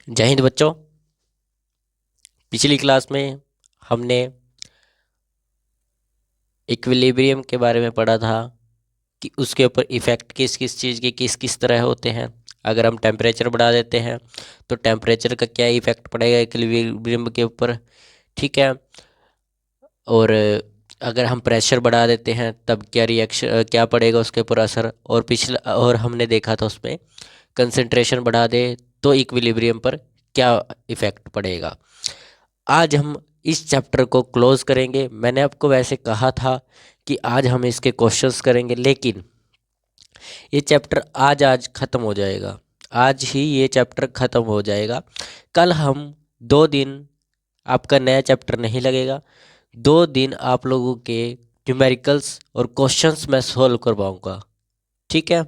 जय हिंद बच्चों। पिछली क्लास में हमने इक्विलिब्रियम के बारे में पढ़ा था कि उसके ऊपर इफ़ेक्ट किस किस चीज़ के किस किस तरह होते हैं। अगर हम टेम्परेचर बढ़ा देते हैं तो टेम्परेचर का क्या इफ़ेक्ट पड़ेगा इक्विलिब्रियम के ऊपर, ठीक है। और अगर हम प्रेशर बढ़ा देते हैं तब क्या रिएक्शन क्या पड़ेगा उसके ऊपर असर। और हमने देखा था उसमें कंसंट्रेशन बढ़ा दे तो इक्विलिब्रियम पर क्या इफ़ेक्ट पड़ेगा। आज हम इस चैप्टर को क्लोज करेंगे। मैंने आपको वैसे कहा था कि आज हम इसके क्वेश्चंस करेंगे, लेकिन ये चैप्टर आज ख़त्म हो जाएगा। आज ही ये चैप्टर ख़त्म हो जाएगा। कल हम 2 दिन आपका नया चैप्टर नहीं लगेगा। 2 दिन आप लोगों के न्यूमेरिकल्स और क्वेश्चंस मैं सॉल्व करवाऊंगा, ठीक है।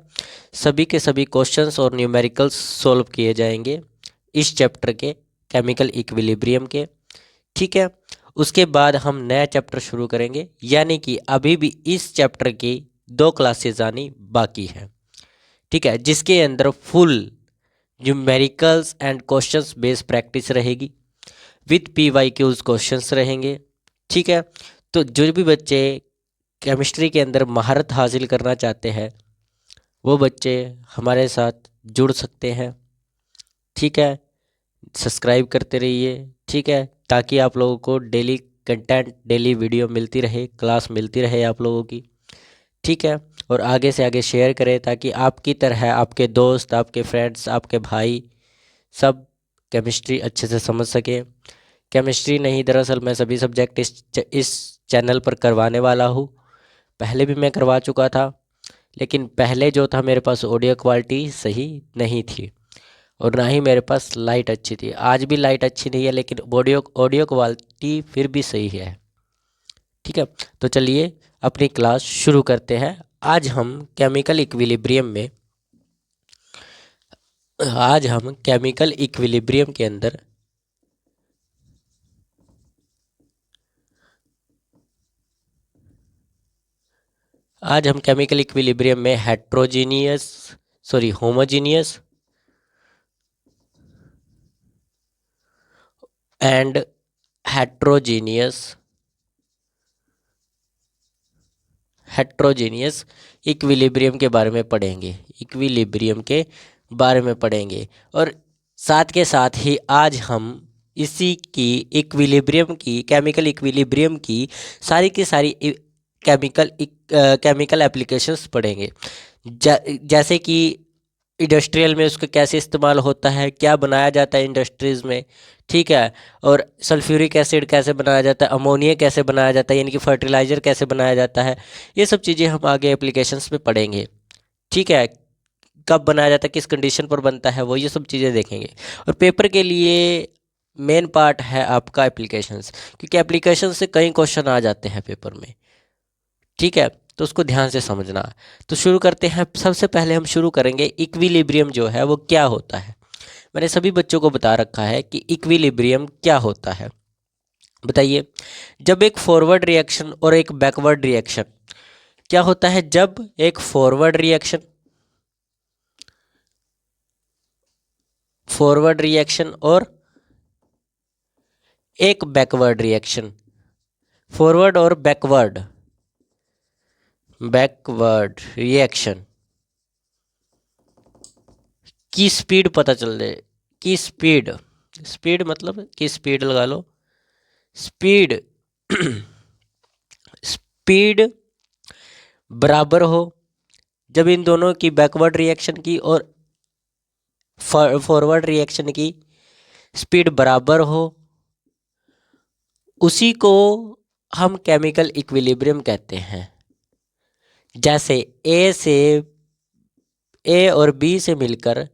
सभी के सभी क्वेश्चंस और न्यूमेरिकल्स सॉल्व किए जाएंगे इस चैप्टर के, केमिकल इक्विलिब्रियम के, ठीक है। उसके बाद हम नया चैप्टर शुरू करेंगे, यानी कि अभी भी इस चैप्टर की 2 क्लासेस आनी बाकी है, ठीक है, जिसके अंदर full numericals and questions based practice रहेगी विथ PYQs क्वेश्चंस रहेंगे, ठीक है। तो जो भी बच्चे केमिस्ट्री के अंदर महारत हासिल करना चाहते हैं वो बच्चे हमारे साथ जुड़ सकते हैं, ठीक है। सब्सक्राइब करते रहिए, ठीक है, ताकि आप लोगों को डेली कंटेंट, डेली वीडियो मिलती रहे, क्लास मिलती रहे आप लोगों की, ठीक है। और आगे से आगे शेयर करें ताकि आपकी तरह आपके दोस्त, आपके फ्रेंड्स, आपके भाई सब केमिस्ट्री अच्छे से समझ सकें। केमिस्ट्री नहीं, दरअसल मैं सभी सब्जेक्ट इस चैनल पर करवाने वाला हूँ। पहले भी मैं करवा चुका था, लेकिन पहले जो था मेरे पास ऑडियो क्वालिटी सही नहीं थी और ना ही मेरे पास लाइट अच्छी थी। आज भी लाइट अच्छी नहीं है, लेकिन ऑडियो ऑडियो क्वालिटी फिर भी सही है, ठीक है। तो चलिए अपनी क्लास शुरू करते हैं। आज हम केमिकल इक्विलिब्रियम में आज हम केमिकल इक्विलिब्रियम के अंदर आज हम केमिकल इक्विलिब्रियम में होमोजीनियस एंड हेट्रोजीनियस इक्विलिब्रियम के बारे में पढ़ेंगे, और साथ के साथ ही आज हम इसी की केमिकल इक्विलिब्रियम की सारी की सारी केमिकल एप्लीकेशंस पढ़ेंगे। जैसे कि इंडस्ट्रियल में उसका कैसे इस्तेमाल होता है, क्या बनाया जाता है इंडस्ट्रीज़ में, ठीक है। और सल्फ्यूरिक एसिड कैसे बनाया जाता है, अमोनिया कैसे बनाया जाता है, यानी कि फर्टिलाइज़र कैसे बनाया जाता है, ये सब चीज़ें हम आगे एप्लीकेशंस में पढ़ेंगे, ठीक है। कब बनाया जाता है, किस कंडीशन पर बनता है, वो ये सब चीज़ें देखेंगे। और पेपर के लिए मेन पार्ट है आपका एप्लीकेशंस, क्योंकि एप्लीकेशन से कई क्वेश्चन आ जाते हैं पेपर में, ठीक है। तो उसको ध्यान से समझना। तो शुरू करते हैं। सबसे पहले हम शुरू करेंगे इक्विलिब्रियम जो है वो क्या होता है। मैंने सभी बच्चों को बता रखा है कि इक्विलिब्रियम क्या होता है। बताइए, जब एक फॉरवर्ड रिएक्शन और एक बैकवर्ड रिएक्शन क्या होता है, जब एक फॉरवर्ड रिएक्शन और एक बैकवर्ड रिएक्शन, फॉरवर्ड और बैकवर्ड रिएक्शन की स्पीड पता चल जाए, की स्पीड मतलब की स्पीड लगा लो, स्पीड स्पीड बराबर हो जब इन दोनों की बैकवर्ड रिएक्शन की और फॉरवर्ड रिएक्शन की स्पीड बराबर हो, उसी को हम केमिकल इक्विलिब्रियम कहते हैं। जैसे ए और बी से मिलकर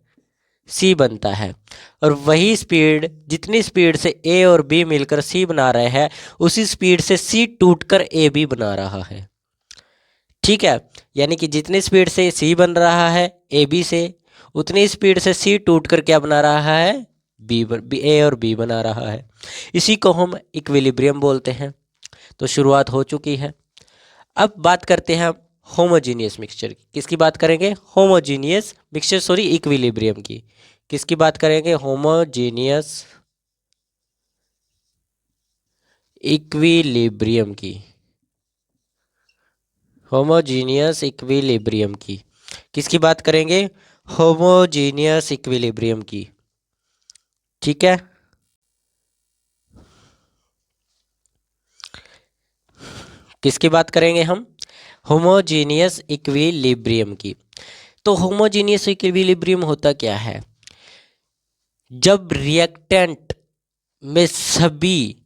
सी बनता है, और वही स्पीड, जितनी स्पीड से ए और बी मिलकर सी बना रहे हैं, उसी स्पीड से सी टूटकर ए बी बना रहा है, ठीक है। यानी कि जितनी स्पीड से सी बन रहा है ए बी से, उतनी स्पीड से सी टूटकर क्या बना रहा है, ए और बी बना रहा है। इसी को हम इक्विलिब्रियम बोलते हैं। तो शुरुआत हो चुकी है। अब बात करते हैं होमोजीनियस मिक्सचर की। किसकी बात करेंगे, होमोजीनियस मिक्सचर, इक्विलिब्रियम की। किसकी बात करेंगे? होमोजीनियस इक्विलिब्रियम की। होमोजीनियस इक्विलिब्रियम की किसकी बात करेंगे? होमोजीनियस इक्विलिब्रियम की। ठीक है, किसकी बात करेंगे हम? होमोजीनियस इक्विलिब्रियम की। तो होमोजीनियस इक्विलिब्रियम होता क्या है? जब रिएक्टेंट में सभी,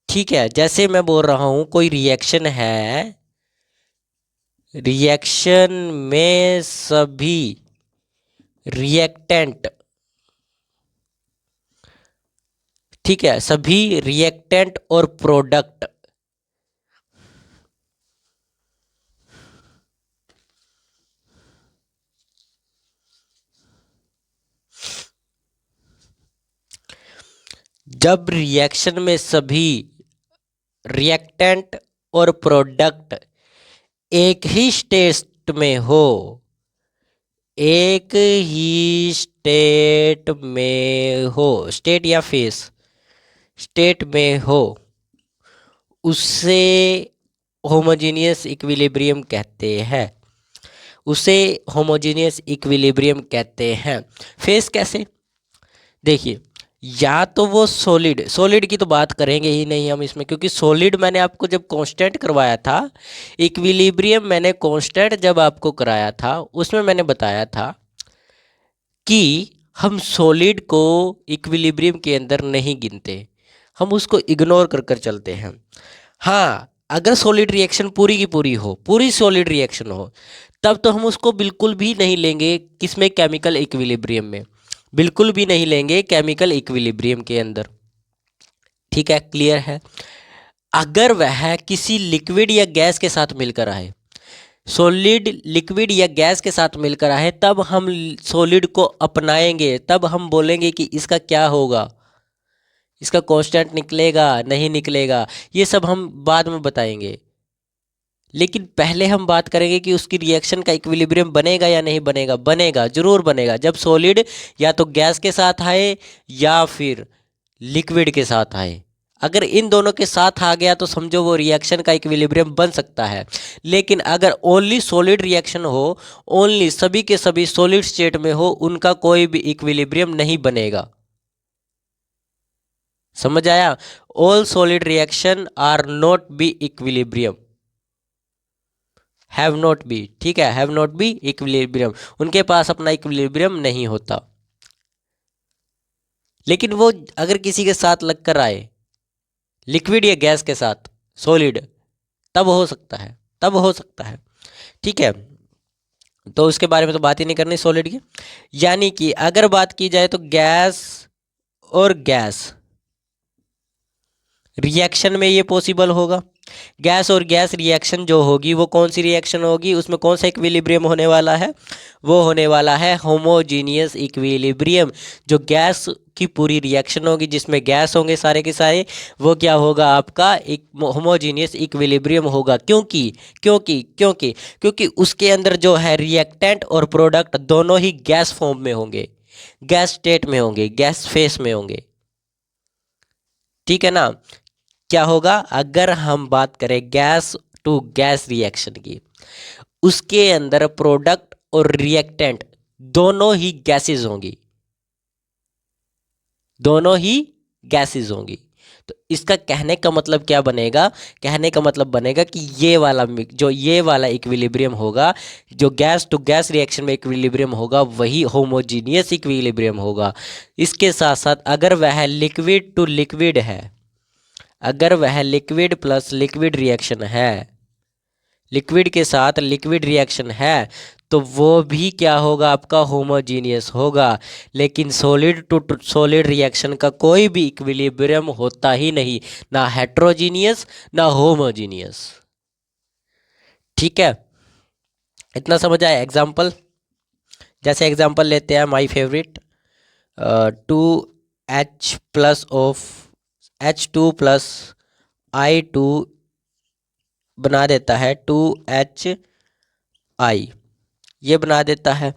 ठीक है, जैसे मैं बोल रहा हूं कोई रिएक्शन है, रिएक्शन में सभी रिएक्टेंट, ठीक है, सभी रिएक्टेंट और प्रोडक्ट जब रिएक्शन में सभी रिएक्टेंट और प्रोडक्ट एक ही स्टेट में हो, एक ही स्टेट में हो, स्टेट या फेस, स्टेट में हो, उससे होमोजीनियस इक्विलिब्रियम कहते हैं। उसे होमोजीनियस इक्विलिब्रियम कहते हैं। फेस कैसे? देखिए, या तो वो सॉलिड, सॉलिड की तो बात करेंगे ही नहीं हम इसमें, क्योंकि सॉलिड मैंने आपको जब कांस्टेंट करवाया था, इक्विलिब्रियम मैंने कांस्टेंट जब आपको कराया था, उसमें मैंने बताया था कि हम सॉलिड को इक्विलिब्रियम के अंदर नहीं गिनते, हम उसको इग्नोर कर कर चलते हैं। हाँ, अगर सॉलिड रिएक्शन पूरी की पूरी हो, पूरी सॉलिड रिएक्शन हो, तब तो हम उसको बिल्कुल भी नहीं लेंगे, किसमें? केमिकल इक्विलिब्रियम में, बिल्कुल भी नहीं लेंगे केमिकल इक्विलिब्रियम के अंदर। ठीक है, क्लियर है? अगर वह किसी लिक्विड या गैस के साथ मिलकर आए, सॉलिड लिक्विड या गैस के साथ मिलकर आए, तब हम सॉलिड को अपनाएंगे, तब हम बोलेंगे कि इसका क्या होगा, इसका कांस्टेंट निकलेगा नहीं निकलेगा, ये सब हम बाद में बताएंगे। लेकिन पहले हम बात करेंगे कि उसकी रिएक्शन का इक्विलिब्रियम बनेगा या नहीं बनेगा। बनेगा, जरूर बनेगा, जब सॉलिड या तो गैस के साथ आए या फिर लिक्विड के साथ आए। अगर इन दोनों के साथ आ गया तो समझो वो रिएक्शन का इक्विलिब्रियम बन सकता है। लेकिन अगर ओनली सॉलिड रिएक्शन हो, ओनली सभी के सभी सॉलिड स्टेट में हो, उनका कोई भी इक्विलिब्रियम नहीं बनेगा। समझ आया? All solid reaction are not be equilibrium, have not be, ठीक है, हैव नॉट बी इक्विलिब्रियम, उनके पास अपना इक्विलिब्रियम नहीं होता। लेकिन वो अगर किसी के साथ लगकर आए, लिक्विड या गैस के साथ सॉलिड, तब हो सकता है, तब हो सकता है। ठीक है, तो उसके बारे में तो बात ही नहीं करनी सॉलिड की। यानी कि अगर बात की जाए तो गैस और गैस रिएक्शन में ये पॉसिबल होगा। गैस और गैस रिएक्शन जो होगी वो कौन सी रिएक्शन होगी? उसमें कौन सा इक्विलिब्रियम होने वाला है? वो होने वाला है होमोजीनियस इक्विलिब्रियम। जो गैस की पूरी रिएक्शन होगी, जिसमें गैस होंगे सारे के सारे, वो क्या होगा? आपका एक होमोजीनियस इक्विलिब्रियम होगा। क्योंकि क्योंकि क्योंकि क्योंकि उसके अंदर जो है रिएक्टेंट और प्रोडक्ट दोनों ही गैस फॉर्म में होंगे, गैस स्टेट में होंगे, गैस फेस में होंगे। ठीक है ना? क्या होगा अगर हम बात करें गैस टू गैस रिएक्शन की? उसके अंदर प्रोडक्ट और रिएक्टेंट दोनों ही गैसेस होंगी, दोनों ही गैसेस होंगी। तो इसका कहने का मतलब क्या बनेगा? कहने का मतलब बनेगा कि ये वाला इक्विलिब्रियम होगा, जो गैस टू गैस रिएक्शन में इक्विलिब्रियम होगा, वही होमोजीनियस इक्विलिब्रियम होगा। इसके साथ साथ अगर वह लिक्विड टू लिक्विड है, अगर वह लिक्विड प्लस लिक्विड रिएक्शन है, लिक्विड के साथ लिक्विड रिएक्शन है, तो वो भी क्या होगा? आपका होमोजीनियस होगा। लेकिन सॉलिड टू सॉलिड रिएक्शन का कोई भी इक्विलिब्रियम होता ही नहीं, ना हेट्रोजीनियस ना होमोजीनियस। ठीक है, इतना समझ आया? एग्जाम्पल, जैसे एग्जाम्पल लेते हैं, माय फेवरेट, 2H+H2+I2 बना देता है 2HI, ये बना देता है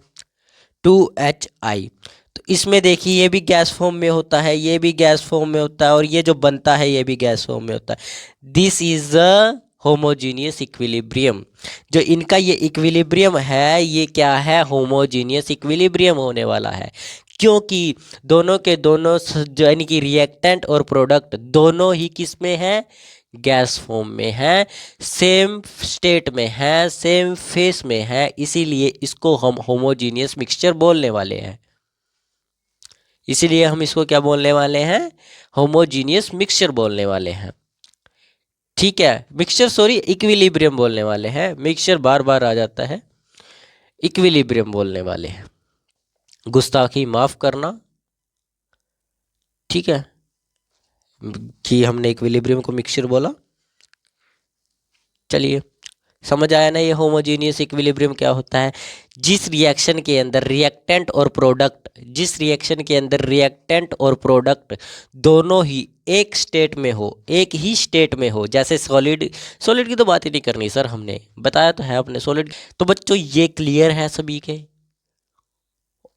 2HI। तो इसमें देखिए ये भी गैस फॉर्म में होता है, ये भी गैस फॉर्म में होता है, और ये जो बनता है ये भी गैस फॉर्म में होता है। This is a homogeneous equilibrium. जो इनका ये इक्विलिब्रियम है ये क्या है, होमोजीनियस इक्विलिब्रियम होने वाला है, क्योंकि दोनों के दोनों यानी कि रिएक्टेंट और प्रोडक्ट दोनों ही किस में है, गैस फॉर्म में है, सेम स्टेट में है, सेम फेस में है, इसीलिए इसको हम होमोजीनियस मिक्सचर बोलने वाले हैं। इसीलिए हम इसको क्या बोलने वाले हैं, होमोजीनियस मिक्सचर बोलने वाले हैं। ठीक है, मिक्सचर सॉरी इक्विलिब्रियम बोलने वाले हैं, मिक्सचर बार बार आ जाता है, इक्विलिब्रियम बोलने वाले हैं। गुस्ताखी माफ करना, ठीक है, कि हमने इक्विलिब्रियम को मिक्सचर बोला। चलिए समझ आया ना ये होमोजीनियस इक्विलिब्रियम क्या होता है। जिस रिएक्शन के अंदर रिएक्टेंट और प्रोडक्ट, जिस रिएक्शन के अंदर रिएक्टेंट और प्रोडक्ट दोनों ही एक स्टेट में हो, एक ही स्टेट में हो, जैसे सॉलिड, सॉलिड की तो बात ही नहीं करनी सर, हमने बताया तो है अपने सॉलिड। तो बच्चों ये क्लियर है सभी के,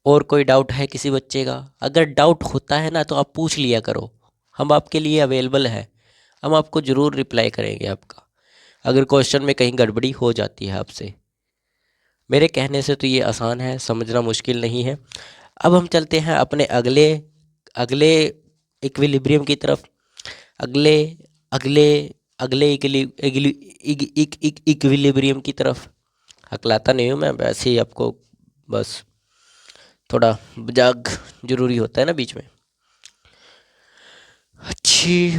और कोई डाउट है किसी बच्चे का? अगर डाउट होता है ना तो आप पूछ लिया करो, हम आपके लिए अवेलेबल है, हम आपको ज़रूर रिप्लाई करेंगे आपका, अगर क्वेश्चन में कहीं गड़बड़ी हो जाती है आपसे। मेरे कहने से तो ये आसान है, समझना मुश्किल नहीं है। अब हम चलते हैं अपने अगले अगले इक्विलिब्रियम की तरफ, अगले अगले अगले इक्विलिब्रियम की तरफ। हकलाता नहीं हूँ मैं, वैसे ही आपको बस थोड़ा मजाक जरूरी होता है ना बीच में। अच्छी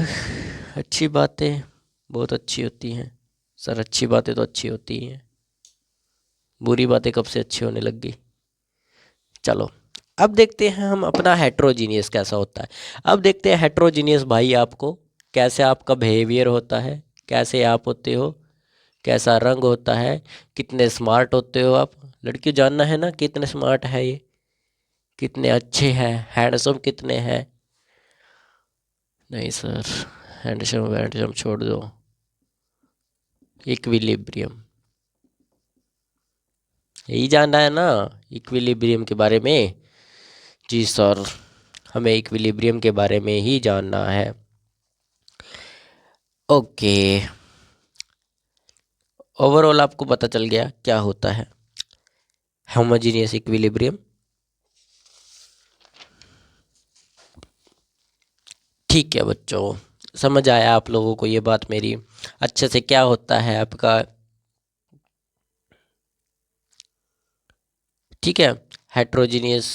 अच्छी बातें बहुत अच्छी होती हैं सर, अच्छी बातें तो अच्छी होती हैं, बुरी बातें कब से अच्छी होने लग गई। चलो अब देखते हैं हम अपना हेट्रोजीनियस कैसा होता है। अब देखते हैं हेट्रोजीनियस भाई आपको कैसे आपका बिहेवियर होता है, कैसे आप होते हो, कैसा रंग होता है, कितने स्मार्ट होते हो आप। लड़कियों जानना है ना कितने स्मार्ट है ये, कितने अच्छे हैं, हैंडसम कितने हैं। नहीं सर, हैंडसम वैंडसम छोड़ दो, इक्विलिब्रियम यही जानना है ना, इक्विलिब्रियम के बारे में। जी सर, हमें इक्विलिब्रियम के बारे में ही जानना है। ओके, ओवरऑल आपको पता चल गया क्या होता है होमोजीनियस इक्विलिब्रियम। ठीक है बच्चों, समझ आया आप लोगों को ये बात मेरी अच्छे से, क्या होता है आपका। ठीक है, हेट्रोजीनियस,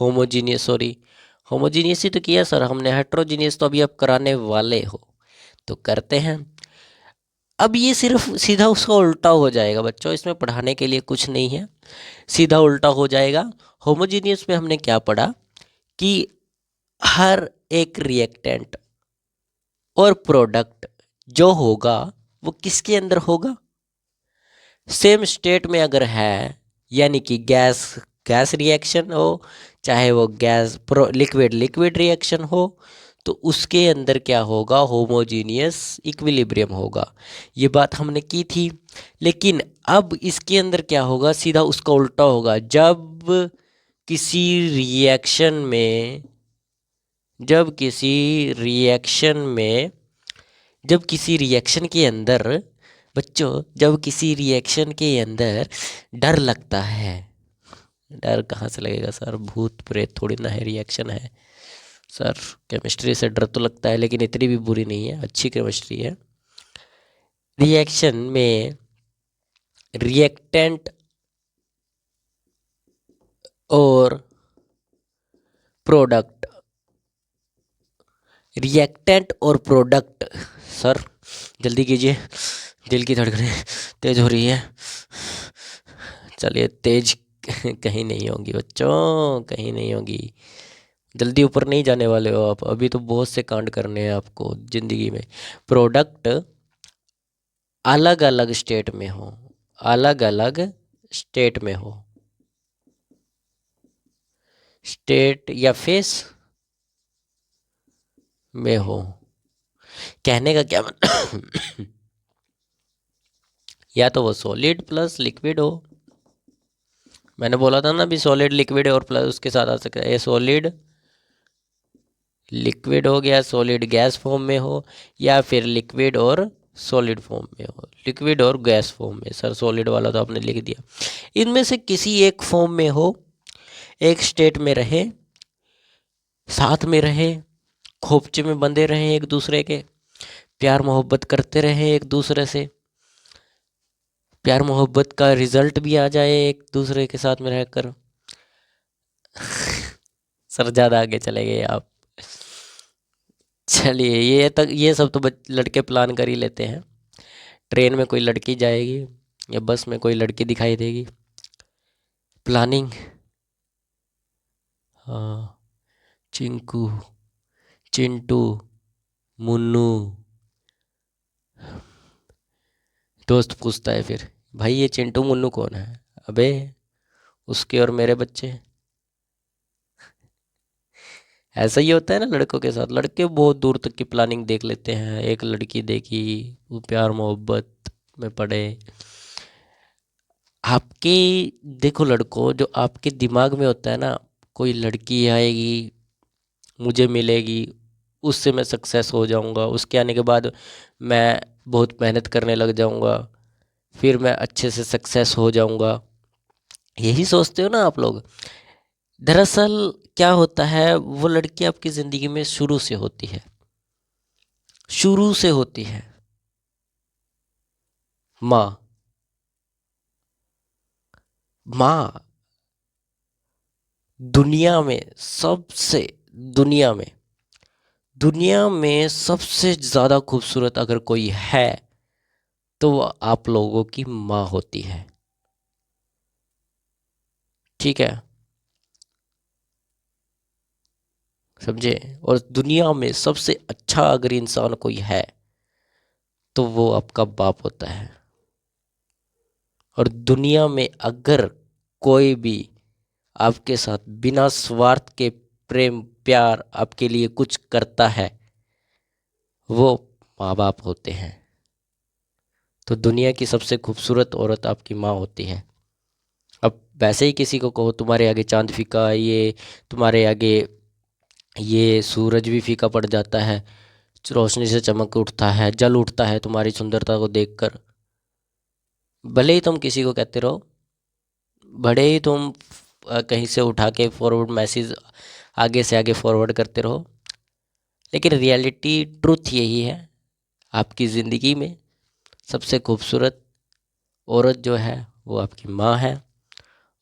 होमोजीनियस सॉरी, होमोजीनियस ही तो किया सर हमने, हेट्रोजीनियस तो अभी आप कराने वाले हो, तो करते हैं। अब ये सिर्फ सीधा उसका उल्टा हो जाएगा बच्चों, इसमें पढ़ाने के लिए कुछ नहीं है, सीधा उल्टा हो जाएगा। होमोजीनियस में हमने क्या पढ़ा कि हर एक रिएक्टेंट और प्रोडक्ट जो होगा वो किसके अंदर होगा, सेम स्टेट में अगर है, यानी कि गैस गैस रिएक्शन हो, चाहे वो gas pro liquid liquid reaction हो, तो उसके अंदर क्या होगा, होमोजीनियस इक्विलिब्रियम होगा। ये बात हमने की थी। लेकिन अब इसके अंदर क्या होगा, सीधा उसका उल्टा होगा। किसी रिएक्शन में जब किसी रिएक्शन में जब किसी रिएक्शन के अंदर बच्चों, जब किसी रिएक्शन के अंदर डर लगता है, डर कहाँ से लगेगा सर, भूत प्रेत थोड़ी ना है, रिएक्शन है सर। केमिस्ट्री से डर तो लगता है लेकिन इतनी भी बुरी नहीं है, अच्छी केमिस्ट्री है। रिएक्शन में रिएक्टेंट और प्रोडक्ट, रिएक्टेंट और प्रोडक्ट, सर जल्दी कीजिए, दिल की धड़कनें तेज हो रही है। चलिए तेज कहीं नहीं होगी बच्चों, कहीं नहीं होगी, जल्दी ऊपर नहीं जाने वाले हो आप, अभी तो बहुत से कांड करने हैं आपको ज़िंदगी में। प्रोडक्ट अलग अलग स्टेट में हो, अलग अलग स्टेट में हो, स्टेट या फेस में हो, कहने का क्या या तो वो सॉलिड प्लस लिक्विड हो, मैंने बोला था ना अभी, सॉलिड लिक्विड और प्लस उसके साथ आ सकता है, ये सॉलिड लिक्विड हो गया, सॉलिड गैस फॉर्म में हो, या फिर लिक्विड और सॉलिड फॉर्म में हो। लिक्विड और गैस फॉर्म में, सर सॉलिड वाला तो आपने लिख दिया। इनमें से किसी एक फॉर्म में हो, एक स्टेट में रहे, साथ में रहे, खोपचे में बंधे रहे एक दूसरे के, प्यार मोहब्बत करते रहे एक दूसरे से, प्यार मोहब्बत का रिजल्ट भी आ जाए एक दूसरे के साथ में रहकर। सर ज़्यादा आगे चले गए आप। चलिए, ये सब तो लड़के प्लान कर ही लेते हैं। ट्रेन में कोई लड़की जाएगी या बस में कोई लड़की दिखाई देगी, प्लानिंग। हाँ, चिंकू, चिंटू, मुन्नू। दोस्त पूछता है फिर, भाई ये चिंटू मुन्नू कौन है? अबे उसके और मेरे बच्चे। ऐसा ही होता है ना लड़कों के साथ, लड़के बहुत दूर तक की प्लानिंग देख लेते हैं। एक लड़की देखी, वो प्यार मोहब्बत में पड़े। आपके, देखो लड़कों, जो आपके दिमाग में होता है ना, कोई लड़की आएगी, मुझे मिलेगी, उससे मैं सक्सेस हो जाऊंगा, उसके आने के बाद मैं बहुत मेहनत करने लग जाऊंगा, फिर मैं अच्छे से सक्सेस हो जाऊंगा, यही सोचते हो ना आप लोग। दरअसल क्या होता है, वो लड़की आपकी ज़िंदगी में शुरू से होती है, शुरू से होती है माँ। माँ दुनिया में सबसे, दुनिया में, दुनिया में सबसे ज़्यादा खूबसूरत अगर कोई है तो वो आप लोगों की माँ होती है। ठीक है, समझे? और दुनिया में सबसे अच्छा अगर इंसान कोई है तो वो आपका बाप होता है। और दुनिया में अगर कोई भी आपके साथ बिना स्वार्थ के प्रेम प्यार आपके लिए कुछ करता है, वो माँ बाप होते हैं। तो दुनिया की सबसे खूबसूरत औरत आपकी माँ होती है। अब वैसे ही किसी को कहो तुम्हारे आगे चांद फीका, ये तुम्हारे आगे ये सूरज भी फीका पड़ जाता है, रोशनी से चमक उठता है, जल उठता है तुम्हारी सुंदरता को देखकर। भले ही तुम किसी को कहते रहो, भले ही तुम कहीं से उठा के फॉरवर्ड मैसेज आगे से आगे फॉरवर्ड करते रहो, लेकिन रियलिटी ट्रूथ यही है, आपकी ज़िंदगी में सबसे खूबसूरत औरत जो है वो आपकी माँ है,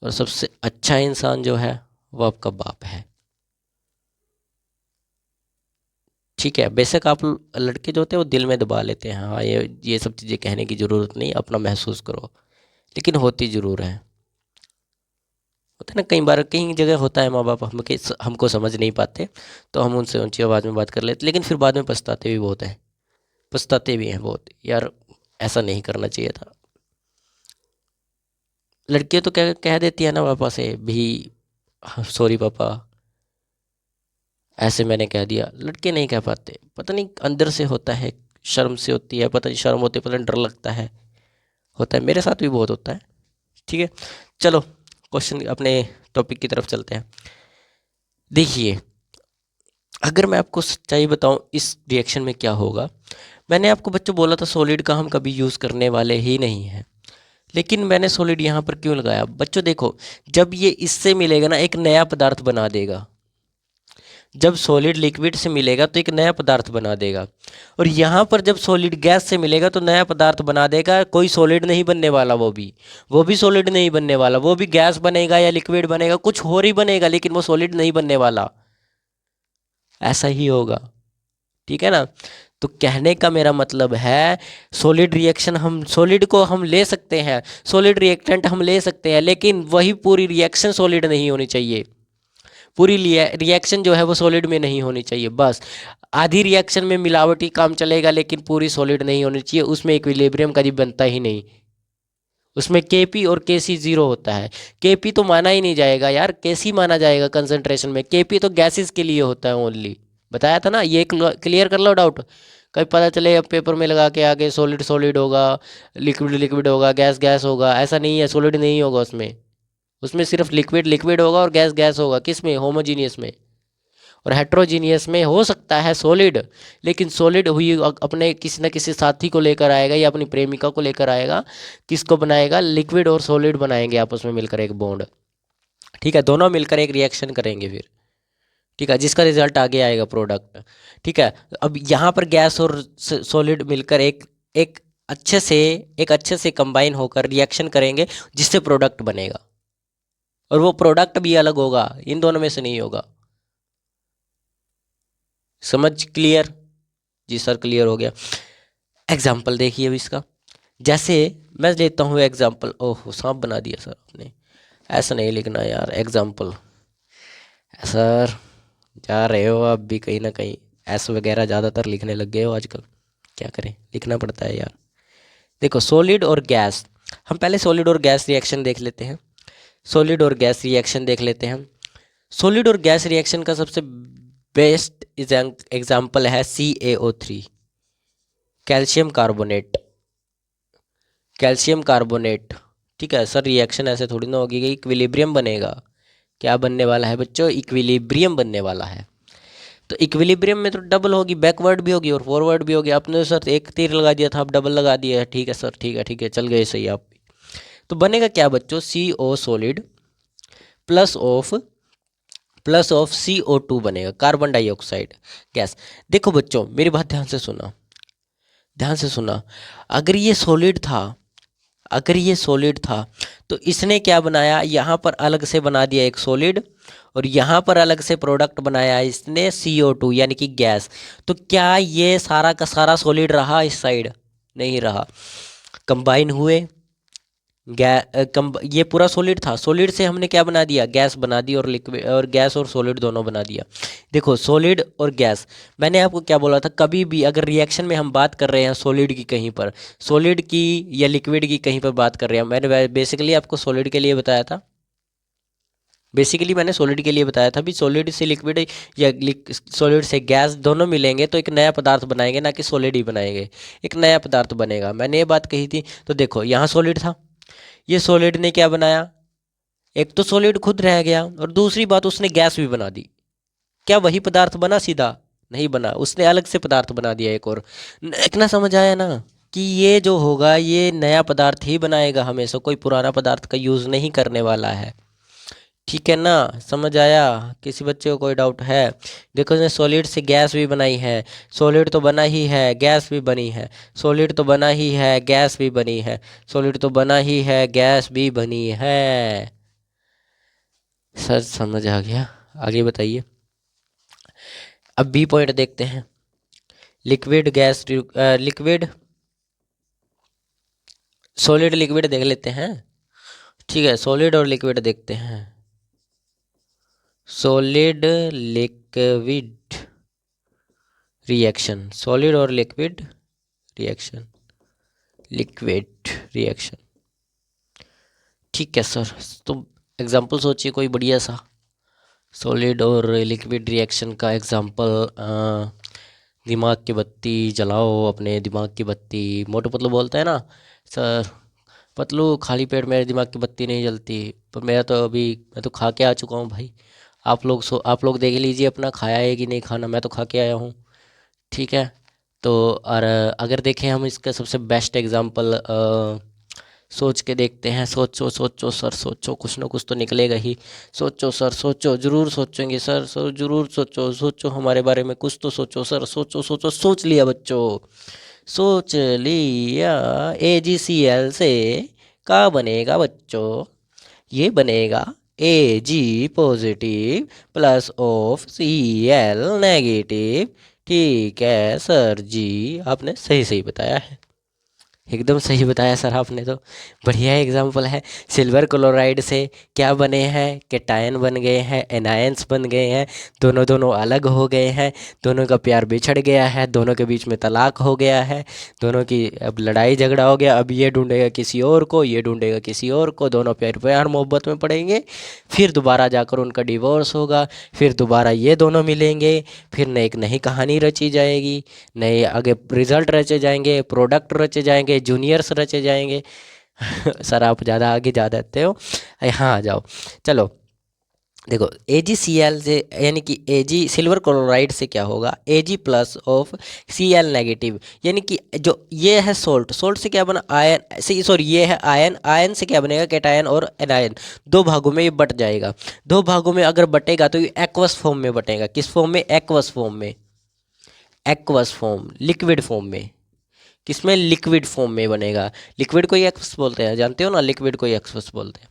और सबसे अच्छा इंसान जो है वो आपका बाप है। ठीक है, बेशक आप लड़के जो होते हैं वो दिल में दबा लेते हैं, हाँ ये सब चीज़ें कहने की ज़रूरत नहीं, अपना महसूस करो, लेकिन होती ज़रूर है। होता है ना, कई बार कई जगह होता है, माँ बाप हमको समझ नहीं पाते तो हम उनसे ऊंची आवाज़ में बात कर लेते, लेकिन फिर बाद में पछताते भी बहुत हैं, पछताते भी हैं बहुत, यार ऐसा नहीं करना चाहिए था। लड़कियां तो कह देती है ना पापा से भी, सॉरी पापा ऐसे मैंने कह दिया। लड़के नहीं कह पाते, पता नहीं अंदर से होता है, शर्म से होती है, पता नहीं शर्म होती है, पता नहीं डर लगता है, होता है, मेरे साथ भी बहुत होता है। ठीक है, चलो क्वेश्चन अपने टॉपिक की तरफ चलते हैं। देखिए, अगर मैं आपको सच्चाई बताऊं इस रिएक्शन में क्या होगा, मैंने आपको बच्चों बोला था सॉलिड का हम कभी यूज़ करने वाले ही नहीं हैं, लेकिन मैंने सॉलिड यहाँ पर क्यों लगाया बच्चों? देखो, जब ये इससे मिलेगा ना एक नया पदार्थ बना देगा, जब सॉलिड लिक्विड से मिलेगा तो एक नया पदार्थ बना देगा, और यहाँ पर जब सॉलिड गैस से मिलेगा तो नया पदार्थ बना देगा। कोई सॉलिड नहीं बनने वाला, वो भी सॉलिड नहीं बनने वाला, वो भी गैस बनेगा या लिक्विड बनेगा, कुछ और ही बनेगा, लेकिन वो सॉलिड नहीं बनने वाला। ऐसा ही होगा, ठीक है ना? तो कहने का मेरा मतलब है, सॉलिड रिएक्शन हम, सॉलिड को हम ले सकते हैं, सॉलिड रिएक्टेंट हम ले सकते हैं, लेकिन वही पूरी रिएक्शन सॉलिड नहीं होनी चाहिए। पूरी रिएक्शन जो है वो सॉलिड में नहीं होनी चाहिए, बस आधी रिएक्शन में मिलावटी काम चलेगा, लेकिन पूरी सॉलिड नहीं होनी चाहिए, उसमें इक्विलिब्रियम कभी बनता ही नहीं। उसमें केपी और केसी जीरो होता है। केपी तो माना ही नहीं जाएगा यार, केसी माना जाएगा कंसंट्रेशन में, केपी तो गैसेस के लिए होता है ओनली। बताया था ना, ये क्लियर कर लो डाउट, कभी पता चले अब पेपर में लगा के आगे सॉलिड सॉलिड होगा, लिक्विड लिक्विड होगा, गैस गैस होगा, ऐसा नहीं है, सॉलिड नहीं होगा उसमें। उसमें सिर्फ लिक्विड लिक्विड होगा और गैस गैस होगा। किस में? होमोजीनियस में। और हेट्रोजीनियस में हो सकता है सॉलिड, लेकिन सॉलिड हुई अपने किसी न किसी साथी को लेकर आएगा या अपनी प्रेमिका को लेकर आएगा। किसको बनाएगा? लिक्विड और सॉलिड बनाएंगे आपस में मिलकर एक बॉन्ड। ठीक है, दोनों मिलकर एक रिएक्शन करेंगे फिर। ठीक है, जिसका रिजल्ट आगे आएगा प्रोडक्ट। ठीक है, अब यहाँ पर गैस और सॉलिड मिलकर एक एक अच्छे से कंबाइन होकर रिएक्शन करेंगे, जिससे प्रोडक्ट बनेगा। और वो प्रोडक्ट भी अलग होगा, इन दोनों में से नहीं होगा। समझ क्लियर? जी सर, क्लियर हो गया। एग्जाम्पल देखिए अब इसका। जैसे मैं लेता हूँ एग्जाम्पल। ओह, सांप बना दिया सर आपने। ऐसा नहीं लिखना यार, एग्जाम्पल। सर जा रहे हो आप भी कहीं ना कहीं, एस वगैरह ज़्यादातर लिखने लग गए हो आजकल। क्या करें, लिखना पड़ता है यार। देखो, सॉलिड और गैस, हम पहले सॉलिड और गैस रिएक्शन देख लेते हैं। सॉलिड और गैस रिएक्शन देख लेते हैं। सॉलिड और गैस रिएक्शन का सबसे बेस्ट एग्जाम्पल है CaO3, calcium carbonate. Calcium carbonate. ठीक है सर, रिएक्शन ऐसे थोड़ी ना होगी कि इक्विलिब्रियम बनेगा। क्या बनने वाला है बच्चों? इक्विलिब्रियम बनने वाला है। तो इक्विलिब्रियम में तो डबल होगी, बैकवर्ड भी होगी और फॉरवर्ड भी होगी। आपने सर एक तीर लगा दिया था, आप डबल लगा दिया है। ठीक है सर, ठीक है, चल गए सही आप। तो बनेगा क्या बच्चों? CO solid plus of CO2 बनेगा, कार्बन डाइऑक्साइड गैस। देखो बच्चों, मेरी बात ध्यान से सुना। अगर ये सॉलिड था, तो इसने क्या बनाया? यहाँ पर अलग से बना दिया एक सॉलिड, और यहाँ पर अलग से प्रोडक्ट बनाया इसने CO2 यानी कि गैस। तो क्या ये सारा का सारा सॉलिड रहा इस साइड? नहीं रहा। कंबाइन हुए, ये पूरा सॉलिड था, सॉलिड से हमने क्या बना दिया? गैस बना दी, और लिक्विड और गैस और सॉलिड दोनों बना दिया। देखो, सॉलिड और गैस, मैंने आपको क्या बोला था? कभी भी अगर रिएक्शन में हम बात कर रहे हैं सॉलिड की, कहीं पर सॉलिड की या लिक्विड की कहीं पर बात कर रहे हैं, मैंने बेसिकली आपको सॉलिड के लिए बताया था। मैंने सॉलिड के लिए बताया था भी, सॉलिड से लिक्विड या सॉलिड से गैस दोनों मिलेंगे तो एक नया पदार्थ बनाएंगे, ना कि सॉलिड ही बनाएंगे। एक नया पदार्थ बनेगा, मैंने ये बात कही थी। तो देखो, यहाँ सॉलिड था, ये सॉलिड ने क्या बनाया? एक तो सॉलिड खुद रह गया, और दूसरी बात उसने गैस भी बना दी। क्या वही पदार्थ बना सीधा? नहीं बना, उसने अलग से पदार्थ बना दिया एक और। इतना समझ आया ना कि ये जो होगा ये नया पदार्थ ही बनाएगा, हमेशा कोई पुराना पदार्थ का यूज़ नहीं करने वाला है। ठीक है ना? समझ आया? किसी बच्चे को कोई डाउट है? देखो, इसने सॉलिड से गैस भी बनाई है, सॉलिड तो बना ही है, गैस भी बनी है, सॉलिड तो बना ही है, गैस भी बनी है, सॉलिड तो बना ही है, गैस भी बनी है। सर समझ आ गया? आगे बताइए। अब बी पॉइंट देखते हैं। Liquid gas liquid solid liquid देख लेते हैं। ठीक है, सॉलिड और लिक्विड देखते हैं। सॉलिड लिक्विड रिएक्शन, सॉलिड और लिक्विड रिएक्शन, लिक्विड रिएक्शन। ठीक है सर, तो एग्जांपल सोचिए कोई बढ़िया सा सॉलिड और लिक्विड रिएक्शन का एग्जांपल। दिमाग की बत्ती जलाओ, अपने दिमाग की बत्ती। मोटू पतलू बोलता है ना, सर पतलू खाली पेट मेरे दिमाग की बत्ती नहीं जलती। पर मैं तो खा के आ चुका हूँ भाई। आप लोग देख लीजिए अपना, खाया है कि नहीं खाना, मैं तो खा के आया हूँ। ठीक है, तो और अगर देखें हम इसका सबसे बेस्ट एग्जांपल सोच के देखते हैं। सोचो सोचो सर, सोचो, कुछ ना कुछ तो निकलेगा ही। सोचो सर, सोचो, ज़रूर सोचेंगे सर, ज़रूर सोचो, सोचो हमारे बारे में कुछ तो सोचो सर, सोचो सोचो। सोच लिया बच्चों, सोच लिया। AgCl से क्या बनेगा बच्चों? ये बनेगा Ag positive plus of Cl negative. ठीक है सर जी, आपने सही सही बताया है, एकदम सही बताया सर आपने तो। बढ़िया एग्जाम्पल है। सिल्वर क्लोराइड से क्या बने हैं? कैटायन बन गए हैं, एनायंस बन गए हैं, दोनों दोनों अलग हो गए हैं, दोनों का प्यार बिछड़ गया है, दोनों के बीच में तलाक हो गया है, दोनों की अब लड़ाई झगड़ा हो गया। अब ये ढूंढेगा किसी और को, ये ढूंढेगा किसी और को, दोनों प्यार प्यार मोहब्बत में पड़ेंगे। फिर दोबारा जाकर उनका डिवोर्स होगा, फिर दोबारा ये दोनों मिलेंगे, फिर एक नई कहानी रची जाएगी, नए आगे रिजल्ट रचे जाएंगे, प्रोडक्ट रचे जाएंगे, जूनियर्स रचे जाएंगे। सर आप ज़्यादा आगे जा देते हो, यहाँ आ जाओ। चलो देखो, AgCl से यानी कि Ag सिल्वर क्लोराइड से क्या होगा, Ag plus of Cl negative, यानी कि जो ये है सोल्ट, सोल्ट से क्या बना आयन से, सॉरी ये है आयन, आयन से क्या बनेगा कैटायन और एनायन, दो भागों में ये बट जाएगा। दो भागों में अगर बटेगा तो ये एक्वस फॉर्म में बटेगा। किस फॉर्म में, एक्वस फॉर्म में, एक्वस फॉर्म लिक्विड फॉर्म में। किसमें, लिक्विड फॉर्म में बनेगा। लिक्विड को ही एक्वस बोलते हैं, जानते हो ना, लिक्विड को ही एक्वस बोलते हैं।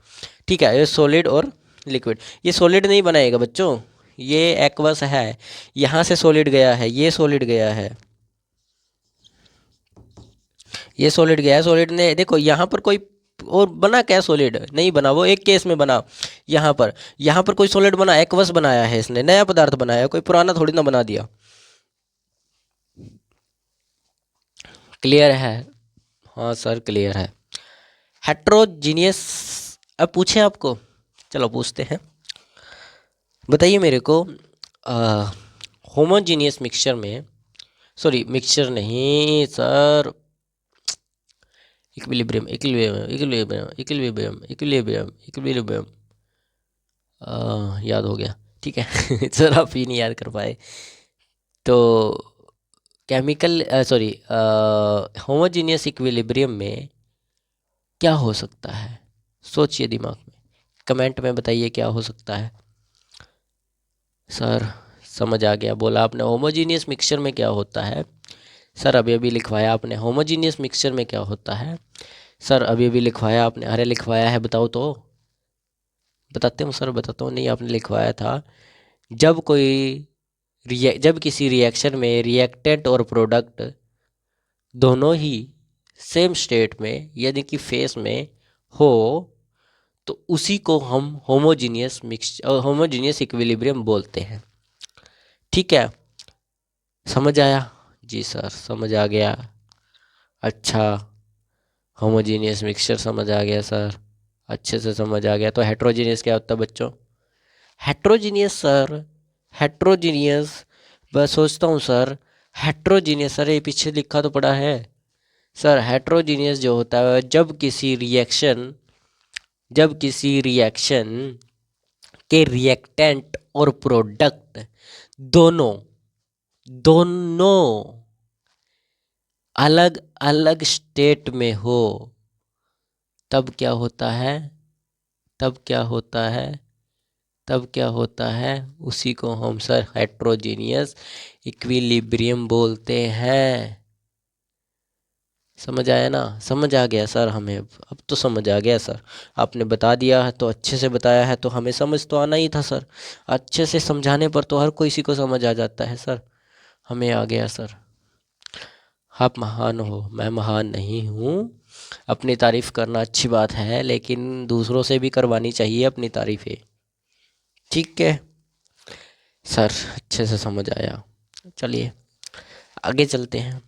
ठीक है, ये सॉलिड और लिक्विड, ये सॉलिड नहीं बनाएगा बच्चों, ये एक्वस है। यहाँ से सॉलिड गया है, ये सॉलिड गया है, ये सॉलिड गया है। सॉलिड ने देखो यहाँ पर कोई और बना क्या, सॉलिड नहीं बना, वो एक केस में बना। यहाँ पर कोई सॉलिड बना, एक्वस बनाया है इसने, नया पदार्थ बनाया, कोई पुराना थोड़ी ना बना दिया। क्लियर है, हाँ सर क्लियर है। हेट्रोजीनियस, अब पूछें आपको, चलो पूछते हैं। बताइए मेरे को, होमोजीनियस मिक्सचर में, सॉरी मिक्सचर नहीं sir, equilibrium equilibrium equilibrium equilibrium equilibrium equilibrium, याद हो गया, ठीक है। सर आप ही नहीं याद कर पाए तो, केमिकल सॉरी होमोजीनियस इक्विलिब्रियम में क्या हो सकता है, सोचिए दिमाग में, कमेंट में बताइए क्या हो सकता है। सर समझ आ गया, बोला आपने होमोजीनियस मिक्सचर में क्या होता है। सर अभी अभी लिखवाया आपने, होमोजीनियस मिक्सचर में क्या होता है। सर अभी अभी लिखवाया आपने, अरे लिखवाया है बताओ तो, बताते हूँ सर, बताता हूँ, नहीं आपने लिखवाया था। जब कोई जब किसी रिएक्शन में रिएक्टेंट और प्रोडक्ट दोनों ही सेम स्टेट में यानी कि फेस में हो, तो उसी को हम होमोजीनियस होमोजीनियस इक्विलिब्रियम बोलते हैं। ठीक है, समझ आया, जी सर समझ आ गया, अच्छा होमोजीनियस मिक्सचर समझ आ गया सर, अच्छे से समझ आ गया। तो हेट्रोजीनियस क्या होता है बच्चों, हेट्रोजीनियस सर, हेट्रोजीनियस, बस सोचता हूँ सर, हेट्रोजीनियस, सर ये पीछे लिखा तो पड़ा है सर। हेट्रोजीनियस जो होता है, जब किसी रिएक्शन के रिएक्टेंट और प्रोडक्ट दोनों दोनों अलग अलग स्टेट में हो, तब क्या होता है, तब क्या होता है, तब क्या होता है, उसी को हम सर हेट्रोजीनियस इक्विलिब्रियम बोलते हैं। समझ आया ना, समझ आ गया सर हमें, अब तो समझ आ गया सर, आपने बता दिया है तो अच्छे से बताया है, तो हमें समझ तो आना ही था सर, अच्छे से समझाने पर तो हर किसी को समझ आ जाता है सर, हमें आ गया सर। आप महान हो, मैं महान नहीं हूँ। अपनी तारीफ करना अच्छी बात है, लेकिन दूसरों से भी करवानी चाहिए अपनी तारीफें, ठीक है सर, अच्छे से समझ आया। चलिए आगे चलते हैं,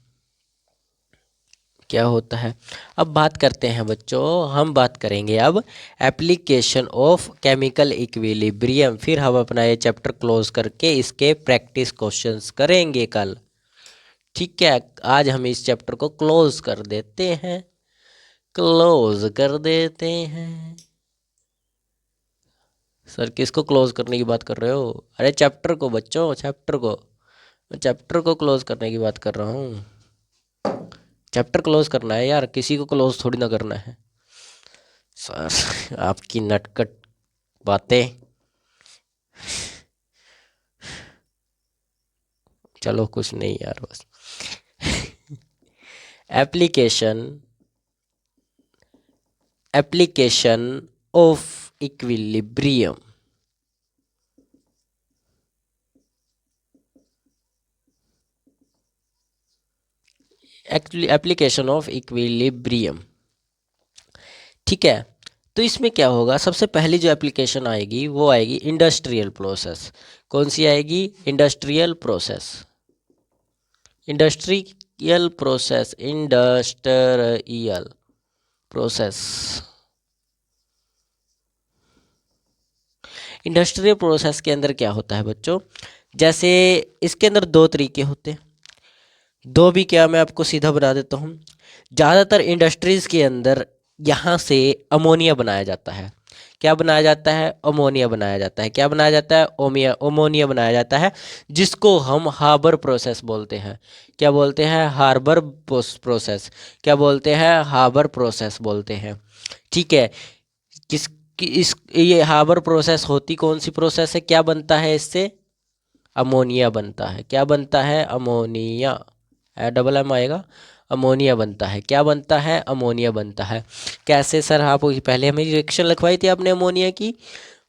क्या होता है। अब बात करते हैं बच्चों, हम बात करेंगे अब एप्लीकेशन ऑफ केमिकल इक्विलिब्रियम, फिर हम अपना ये चैप्टर क्लोज करके इसके प्रैक्टिस क्वेश्चंस करेंगे कल, ठीक है। आज हम इस चैप्टर को क्लोज कर देते हैं, क्लोज कर देते हैं। सर किसको क्लोज करने की बात कर रहे हो, अरे चैप्टर को बच्चों, चैप्टर को, मैं चैप्टर को क्लोज करने की बात कर रहा हूँ। चैप्टर क्लोज करना है यार, किसी को क्लोज थोड़ी ना करना है सर। आपकी नटखट बातें, चलो कुछ नहीं यार, बस application application of equilibrium, actually application of equilibrium, ठीक है। तो इसमें क्या होगा, सबसे पहली जो एप्लीकेशन आएगी वो आएगी इंडस्ट्रियल प्रोसेस। कौन सी आएगी, industrial process, industrial process, industrial process. Industrial process के अंदर क्या होता है बच्चों, जैसे इसके अंदर दो तरीके होते हैं, दो भी क्या, मैं आपको सीधा बता देता हूँ। ज़्यादातर इंडस्ट्रीज़ के अंदर यहाँ से अमोनिया बनाया जाता है। क्या बनाया जाता है? अमोनिया बनाया जाता है। क्या बनाया जाता है? अमोनिया बनाया जाता है, जिसको हम हार्बर प्रोसेस बोलते हैं। क्या बोलते हैं? Harbour process. क्या बोलते हैं? हार्बर प्रोसेस बोलते हैं। ठीक है। किस इस ये हार्बर प्रोसेस होती कौन सी प्रोसेस है? क्या बनता है इससे? अमोनिया बनता है। क्या बनता है? अमोनिया। डबल एम आएगा। अमोनिया बनता है। क्या बनता है? अमोनिया बनता है। कैसे सर? आप पहले हमें रिएक्शन लिखवाई थी आपने अमोनिया की,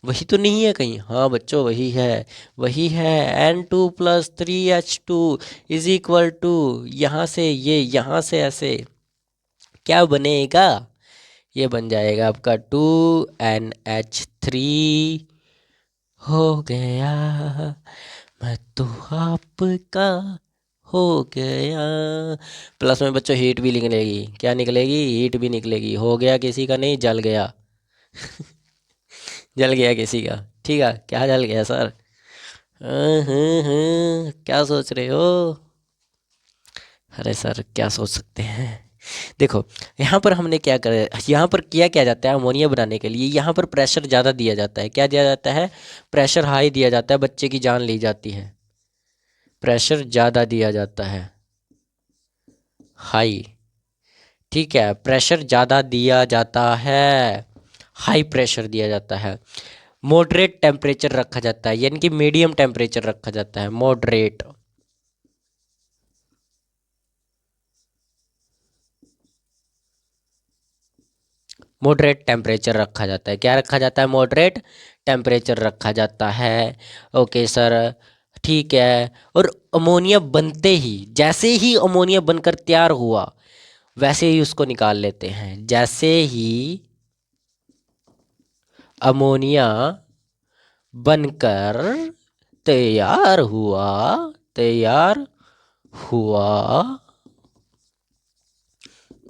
वही तो नहीं है कहीं? हाँ बच्चों वही है, वही है। N2+3H2 इज इक्वल टू, यहाँ से ये, यहाँ से ऐसे क्या बनेगा? ये बन जाएगा आपका 2NH3 हो गया, मैं तो आपका हो गया। प्लस में बच्चों हीट भी निकलेगी। क्या निकलेगी? हीट भी निकलेगी। हो गया किसी का नहीं, जल गया। जल गया किसी का। ठीक है, क्या जल गया सर? क्या सोच रहे हो? अरे सर क्या सोच सकते हैं। देखो, यहाँ पर हमने क्या कर, यहाँ पर किया क्या जाता है अमोनिया बनाने के लिए? यहाँ पर प्रेशर ज़्यादा दिया जाता है। क्या दिया जाता है? प्रेशर हाई दिया जाता है, बच्चे की जान ली जाती है। प्रेशर ज़्यादा दिया जाता है, हाई। ठीक है, प्रेशर ज़्यादा दिया जाता है, हाई प्रेशर दिया जाता है। मॉडरेट टेम्परेचर रखा जाता है, यानी कि मीडियम टेम्परेचर रखा जाता है। मॉडरेट, मॉडरेट टेम्परेचर रखा जाता है। क्या रखा जाता है? मॉडरेट टेम्परेचर रखा जाता है। ओके सर, ठीक है। और अमोनिया बनते ही, जैसे ही अमोनिया बनकर तैयार हुआ, वैसे ही उसको निकाल लेते हैं। जैसे ही अमोनिया बनकर तैयार हुआ, तैयार हुआ,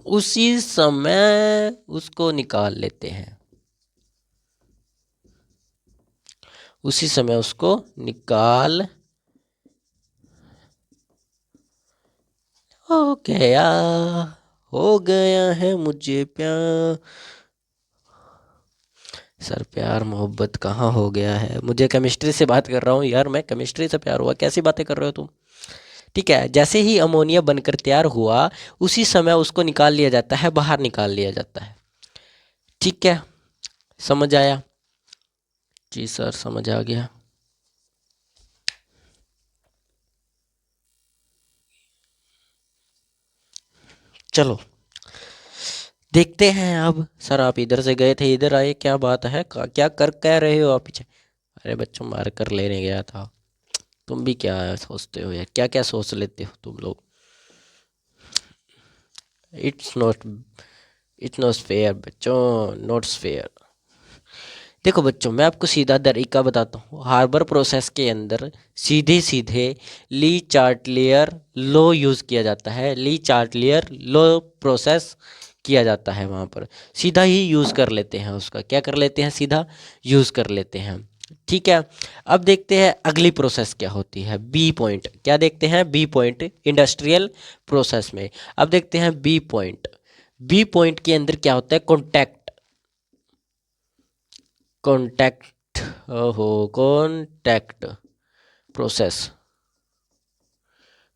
उसी समय उसको निकाल लेते हैं। उसी समय उसको निकाल, हो गया, हो गया है मुझे प्यार। सर प्यार मोहब्बत कहाँ हो गया है? मुझे केमिस्ट्री से बात कर रहा हूँ यार, मैं केमिस्ट्री से प्यार हुआ, कैसी बातें कर रहे हो तुम? ठीक है, जैसे ही अमोनिया बनकर तैयार हुआ, उसी समय उसको निकाल लिया जाता है, बाहर निकाल लिया जाता है। ठीक है, समझ आया? जी सर समझ आ गया। चलो देखते हैं अब। सर आप इधर से गए थे, इधर आए, क्या बात है? क्या कर कह रहे हो आप पीछे? अरे बच्चों मार कर लेने गया था। तुम भी क्या सोचते हो यार, क्या क्या सोच लेते हो तुम लोग? It's not, it's not fair बच्चों, नॉट फेयर। देखो बच्चों, मैं आपको सीधा तरीका बताता हूँ। हार्बर प्रोसेस के अंदर सीधे सीधे ली चार्टलियर लो यूज़ किया जाता है। ली चार्टलियर लो प्रोसेस किया जाता है वहाँ पर। सीधा ही यूज़ कर लेते हैं उसका। क्या कर लेते हैं? सीधा यूज़ कर लेते हैं। ठीक है, अब देखते हैं अगली प्रोसेस क्या होती है। बी पॉइंट, क्या देखते हैं? बी पॉइंट इंडस्ट्रियल प्रोसेस में। अब देखते हैं बी पॉइंट। बी पॉइंट के अंदर क्या होता है? कॉन्टैक्ट, कॉन्टैक्ट, ओहो, contact process.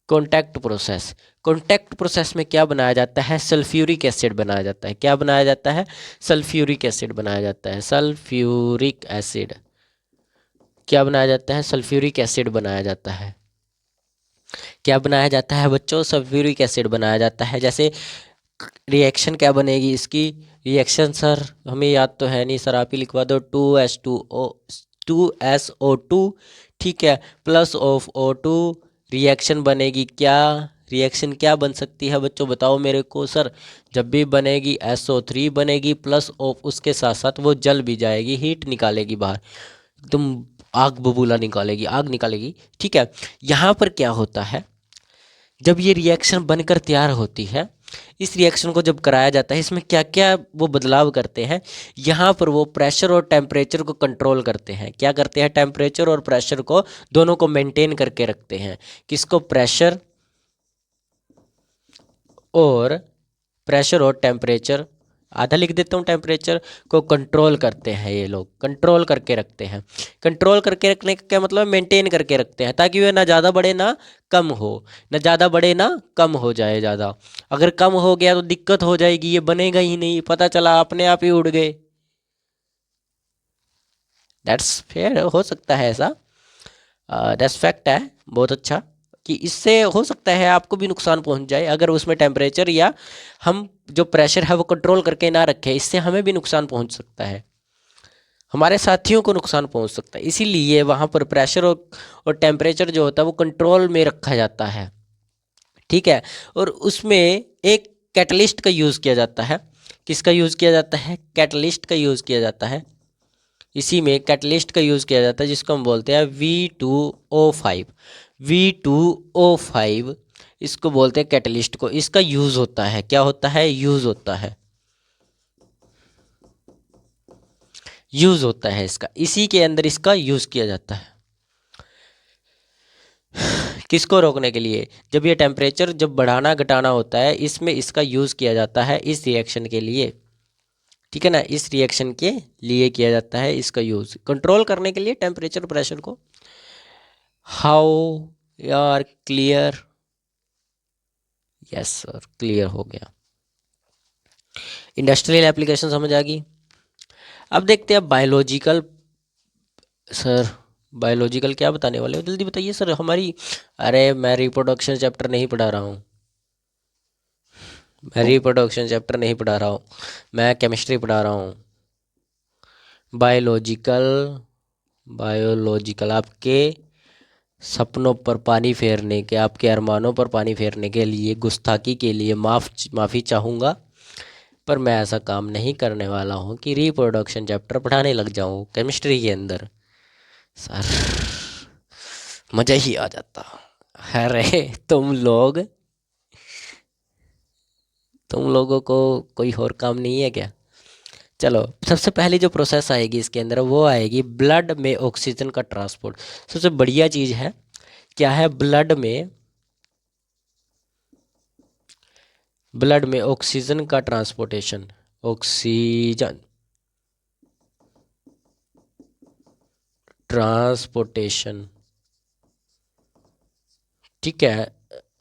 Contact process, contact process में क्या बनाया जाता है? सल्फ्यूरिक एसिड बनाया जाता है। क्या बनाया जाता है? सल्फ्यूरिक एसिड बनाया जाता है। सल्फ्यूरिक एसिड, क्या बनाया जाता है? सल्फ्यूरिक एसिड बनाया जाता है। क्या बनाया जाता है बच्चों? सल्फ्यूरिक एसिड बनाया जाता है। जैसे रिएक्शन क्या बनेगी इसकी? रिएक्शन सर हमें याद तो है नहीं, सर आप ही लिखवा दो। 2H2O, 2SO2, ठीक है, प्लस ऑफ O2। रिएक्शन बनेगी क्या? रिएक्शन क्या बन सकती है बच्चों, बताओ मेरे को सर? जब भी बनेगी SO3 बनेगी, प्लस ऑफ उसके साथ साथ वो जल भी जाएगी, हीट निकालेगी बाहर, एकदम आग बबूला निकालेगी, आग निकालेगी। ठीक है, यहाँ पर क्या होता है? जब ये रिएक्शन बनकर तैयार होती है, इस रिएक्शन को जब कराया जाता है, इसमें क्या क्या वो बदलाव करते हैं? यहाँ पर वो प्रेशर और टेम्परेचर को कंट्रोल करते हैं। क्या करते हैं? टेम्परेचर और प्रेशर को, दोनों को मेंटेन करके रखते हैं। किसको? प्रेशर और, प्रेशर और टेम्परेचर, आधा लिख देता हूँ, टेम्परेचर को कंट्रोल करते हैं ये लोग, कंट्रोल करके रखते हैं। कंट्रोल करके रखने का क्या मतलब, मेंटेन करके रखते हैं ताकि वह ना ज़्यादा बढ़े ना कम हो, ना ज़्यादा बढ़े ना कम हो जाए ज़्यादा। अगर कम हो गया तो दिक्कत हो जाएगी, ये बनेगा ही नहीं, पता चला अपने आप ही उड़ गए। दैट्स फेयर, हो सकता है ऐसा, दैट्स फैक्ट है, बहुत अच्छा, कि इससे हो सकता है आपको भी नुकसान पहुंच जाए अगर उसमें टेम्परेचर या हम जो प्रेशर है वो कंट्रोल करके ना रखें, इससे हमें भी नुकसान पहुंच सकता है, हमारे साथियों को नुकसान पहुंच सकता है। इसीलिए वहाँ पर प्रेशर और टेम्परेचर जो होता है वो कंट्रोल में रखा जाता है, ठीक है। और उसमें एक कैटलिस्ट का यूज़ किया जाता है। किसका यूज़ किया जाता है, कैटलिस्ट का यूज़ किया जाता है। इसी में कैटलिस्ट का यूज़ किया जाता है जिसको हम बोलते हैं V2O5। V2O5 इसको बोलते हैं कैटलिस्ट को। इसका यूज़ होता है, क्या होता है, यूज़ होता है, यूज़ होता है इसका, इसी के अंदर इसका यूज़ किया जाता है। किसको रोकने के लिए, जब ये टेम्परेचर जब बढ़ाना घटाना होता है इसमें इसका यूज़ किया जाता है, इस रिएक्शन के लिए, ठीक है ना, इस रिएक्शन के लिए किया जाता है इसका यूज़, कंट्रोल करने के लिए टेम्परेचर प्रेशर को। हाउ यार, क्लियर, यस सर, क्लियर हो गया। इंडस्ट्रियल एप्लीकेशन समझ आ गई। अब देखते हैं बायोलॉजिकल। सर बायोलॉजिकल क्या बताने वाले हो, जल्दी बताइए सर हमारी। अरे मैं रिप्रोडक्शन चैप्टर नहीं पढ़ा रहा हूँ, मैं रिप्रोडक्शन चैप्टर नहीं पढ़ा रहा हूँ, मैं केमिस्ट्री पढ़ा रहा हूँ। बायोलॉजिकल, बायोलॉजिकल आपके सपनों पर पानी फेरने के, आपके अरमानों पर पानी फेरने के लिए, गुस्ताखी के लिए माफ़ी चाहूँगा, पर मैं ऐसा काम नहीं करने वाला हूँ कि रिप्रोडक्शन चैप्टर पढ़ाने लग जाऊँ केमिस्ट्री के अंदर। सर मज़ा ही आ जाता। अरे तुम लोगों को कोई और काम नहीं है क्या। चलो, सबसे पहली जो प्रोसेस आएगी इसके अंदर वो आएगी ब्लड में ऑक्सीजन का ट्रांसपोर्ट। सबसे बढ़िया चीज़ है, क्या है, ब्लड में ऑक्सीजन का ट्रांसपोर्टेशन, ऑक्सीजन ट्रांसपोर्टेशन, ठीक है,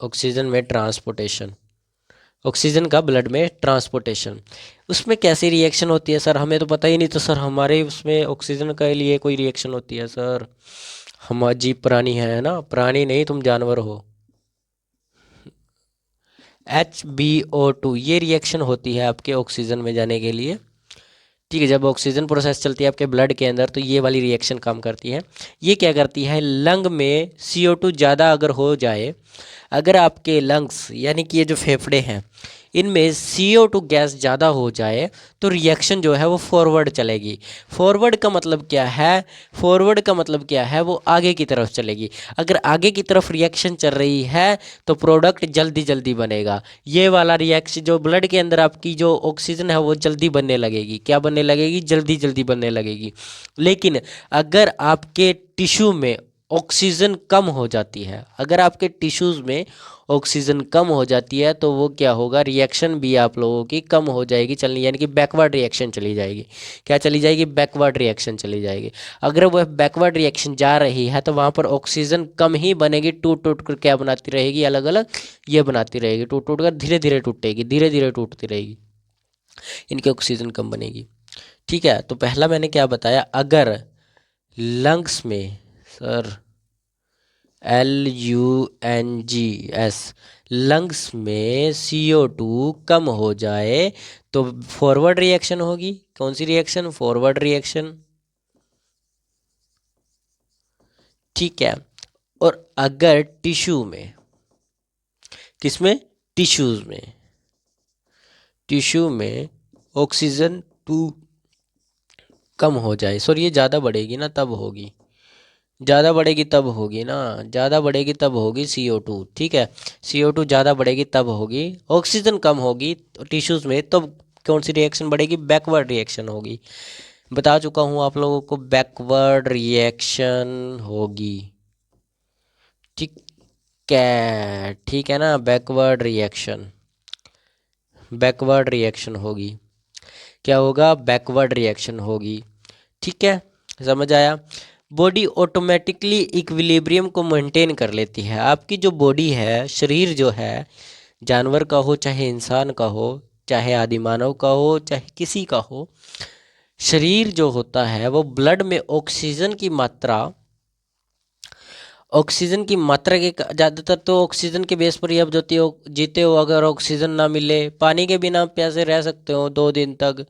ऑक्सीजन में ट्रांसपोर्टेशन, ऑक्सीजन का ब्लड में ट्रांसपोर्टेशन। उसमें कैसी रिएक्शन होती है सर, हमें तो पता ही नहीं, तो सर हमारे उसमें ऑक्सीजन के लिए कोई रिएक्शन होती है सर, हम अजीब प्राणी है ना, प्राणी नहीं तुम जानवर हो। HbO2 ये रिएक्शन होती है आपके ऑक्सीजन में जाने के लिए, ठीक है। जब ऑक्सीजन प्रोसेस चलती है आपके ब्लड के अंदर तो ये वाली रिएक्शन काम करती है। ये क्या करती है, लंग में CO2 ज़्यादा अगर हो जाए, अगर आपके लंग्स यानी कि ये जो फेफड़े हैं इनमें CO2 गैस ज़्यादा हो जाए तो रिएक्शन जो है वो फॉरवर्ड चलेगी। फॉरवर्ड का मतलब क्या है, फॉरवर्ड का मतलब क्या है, वो आगे की तरफ चलेगी। अगर आगे की तरफ रिएक्शन चल रही है तो प्रोडक्ट जल्दी जल्दी बनेगा। ये वाला रिएक्शन जो ब्लड के अंदर आपकी जो ऑक्सीजन है वो जल्दी बनने लगेगी, क्या बनने लगेगी, जल्दी जल्दी बनने लगेगी। लेकिन अगर आपके टिश्यू में ऑक्सीजन कम हो जाती है, अगर आपके टिश्यूज़ में ऑक्सीजन कम हो जाती है तो वो क्या होगा, रिएक्शन भी आप लोगों की कम हो जाएगी चलनी, यानी कि बैकवर्ड रिएक्शन चली जाएगी। क्या चली जाएगी, बैकवर्ड रिएक्शन चली जाएगी। अगर वह बैकवर्ड रिएक्शन जा रही है तो वहाँ पर ऑक्सीजन कम ही बनेगी, टूट टूट कर क्या बनाती रहेगी, अलग अलग ये बनाती रहेगी, टूट टूट कर धीरे धीरे टूटेगी, धीरे धीरे टूटती रहेगी, इनकी ऑक्सीजन कम बनेगी, ठीक है। तो पहला मैंने क्या बताया, अगर लंग्स में, सर LUNGS, लंग्स में CO2 कम हो जाए तो फॉरवर्ड रिएक्शन होगी। कौन सी रिएक्शन, फॉरवर्ड रिएक्शन, ठीक है। और अगर टिश्यू में, किसमें, टिश्यूज में, टिश्यू में ऑक्सीजन 2 कम हो जाए, सॉरी ये ज़्यादा बढ़ेगी ना तब होगी, ज़्यादा बढ़ेगी तब होगी ना, ज़्यादा बढ़ेगी तब होगी CO2, ठीक है। CO2 ज़्यादा बढ़ेगी तब होगी, ऑक्सीजन कम होगी टिश्यूज़ में तो कौन सी रिएक्शन बढ़ेगी, बैकवर्ड रिएक्शन होगी। बता चुका हूँ आप लोगों को, बैकवर्ड रिएक्शन होगी, ठीक ठीक है ना, बैकवर्ड रिएक्शन, बैकवर्ड रिएक्शन होगी। क्या होगा, बैकवर्ड रिएक्शन होगी। ठीक है, समझ आया। बॉडी ऑटोमेटिकली इक्विलिब्रियम को मेंटेन कर लेती है। आपकी जो बॉडी है, शरीर जो है, जानवर का हो चाहे इंसान का हो, चाहे आदि मानव का हो चाहे किसी का हो, शरीर जो होता है वो ब्लड में ऑक्सीजन की मात्रा के ज़्यादातर तो ऑक्सीजन के बेस पर ही आप जोते हो जीते हो। अगर ऑक्सीजन ना मिले, पानी के बिना प्यासे रह सकते हो 2 दिन तक,